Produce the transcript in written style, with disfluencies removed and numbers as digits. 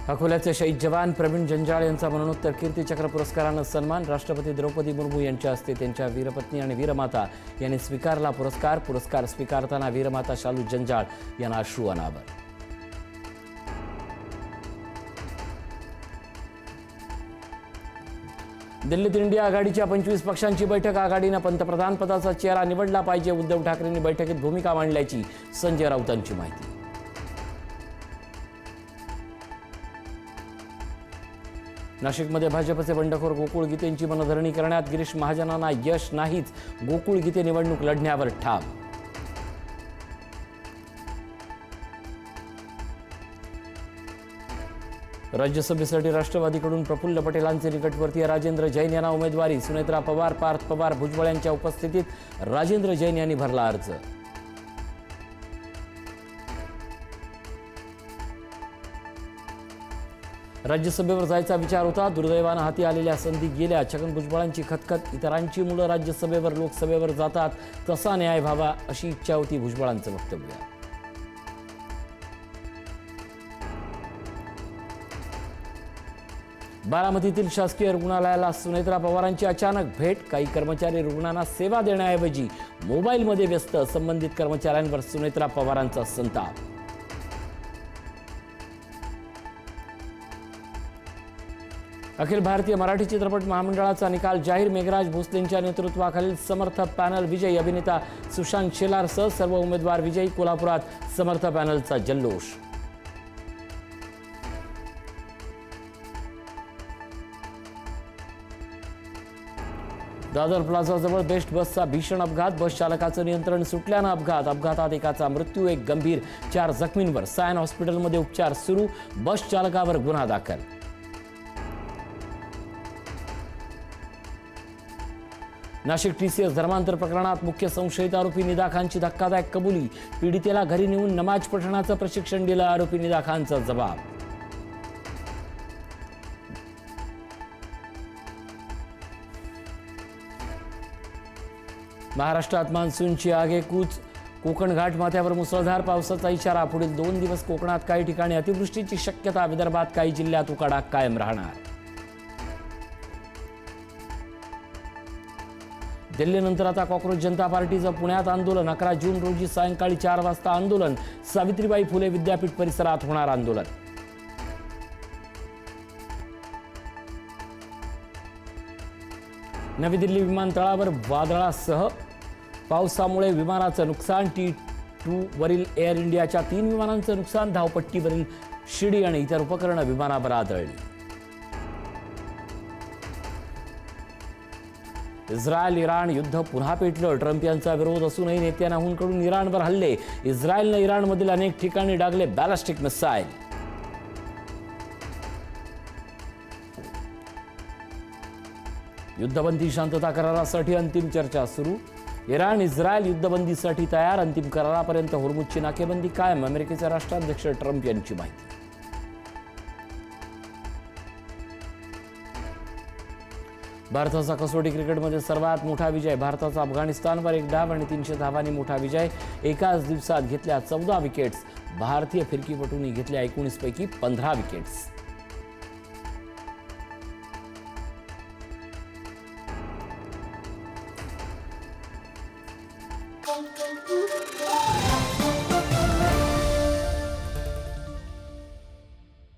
अकोल्याचे शहीद जवान प्रवीण जंजाळ यांचा मरणोत्तर कीर्तीचक्र पुरस्कारानं सन्मान। राष्ट्रपती द्रौपदी मुर्मू यांच्या हस्ते त्यांच्या वीरपत्नी आणि वीरमाता यांनी स्वीकारला पुरस्कार स्वीकारताना वीरमाता शालू जंजाळ यांना अश्रू अनावर। दिल्लीत इंडिया आघाडीच्या 25 पक्षांची बैठक। आघाडीनं पंतप्रधान पदाचा चेहरा निवडला पाहिजे। उद्धव ठाकरेंनी बैठकीत भूमिका मांडल्याची संजय राऊतांची माहिती। नाशिकमध्ये भाजपचे बंडखोर गोकुळ गीतेंची मनधरणी करण्यात गिरीश महाजनांना यश नाहीच। गोकुळ गीते निवडणूक लढण्यावर ठाम। राज्यसभेसाठी राष्ट्रवादीकडून प्रफुल्ल पटेलांचे निकटवर्तीय राजेंद्र जैन यांना उमेदवारी। सुनेत्रा पवार, पार्थ पवार, भुजबळ यांच्या उपस्थितीत राजेंद्र जैन यांनी भरला अर्ज। राज्यसभेवर जायचा विचार होता, दुर्दैवानं हाती आलेल्या संधी गेल्या। छगन भुजबळांची खतखत, इतरांची मुलं राज्यसभेवर लोकसभेवर जातात, तसा न्याय व्हावा अशी इच्छा होती भुजबळांचं वक्तव्य। बारामतीतील शासकीय रुग्णालयाला सुनेत्रा पवारांची अचानक भेट। काही कर्मचारी रुग्णांना सेवा देण्याऐवजी मोबाईलमध्ये व्यस्त। संबंधित कर्मचाऱ्यांवर सुनेत्रा पवारांचा संताप। अखिल भारतीय मराठी चित्रपट महामंडळाचा निकाल जाहीर। मेघराज भोसलेंच्या नेतृत्वाखालील समर्थ पॅनल विजयी। अभिनेता सुशांत शेलारसह सर्व उमेदवार विजयी। कोल्हापुरात समर्थ पॅनलचा जल्लोष। दादर प्लाझाजवळ बेस्ट बसचा भीषण अपघात। बस चालकाचं नियंत्रण सुटल्यानं अपघातात एकाचा मृत्यू, एक गंभीर, 4 जखमींवर सायन हॉस्पिटलमध्ये उपचार सुरू। बस चालकावर गुन्हा दाखल। नाशिक TCS धर्मांतर प्रकरणात मुख्य संशयित आरोपी निदा खानची धक्कादायक कबुली। पीडितेला घरी नेऊन नमाज पठणाचं प्रशिक्षण दिलं। आरोपी निदा खानचा जबाब। महाराष्ट्रात मान्सूनची आगेकूच। कोकण घाटमाथ्यावर मुसळधार पावसाचा इशारा। पुढील 2 दिवस कोकणात काही ठिकाणी अतिवृष्टीची शक्यता। विदर्भात काही जिल्ह्यात उकाडा कायम राहणार। दिल्लीनंतर आता कॉक्रोच जनता पार्टीचं पुण्यात आंदोलन। 11 जून रोजी सायंकाळी 4 वाजता आंदोलन। सावित्रीबाई फुले विद्यापीठ परिसरात होणार आंदोलन। नवी दिल्ली विमानतळावर वादळासह पावसामुळे विमानाचं नुकसान। T2 वरील एअर इंडियाच्या 3 विमानांचं नुकसान। धावपट्टीवरील शिडी आणि इतर उपकरणं विमानावर आदळली। इस्रायल इराण युद्ध पुन्हा पेटलं। ट्रम्प यांचा विरोध असूनही नेत्यानाहूंकडून इराणवर हल्ले। इस्रायलनं इराणमधील अनेक ठिकाणी डागले बॅलिस्टिक मिसाईल। युद्धबंदी शांतता करारासाठी अंतिम चर्चा सुरू। इराण इस्रायल युद्धबंदीसाठी तयार। अंतिम करारापर्यंत होर्मुझची नाकेबंदी कायम। अमेरिकेचे राष्ट्राध्यक्ष ट्रम्प यांची माहिती। भारताचा कसोटी क्रिकेटमध्ये सर्वात मोठा विजय। भारताचा अफगाणिस्तानवर 1 डाव आणि 300 धावांनी मोठा विजय। एकाच दिवसात घेतल्या 14 विकेट्स। भारतीय फिरकीपटूंनी घेतल्या 19 पैकी 15 विकेट्स।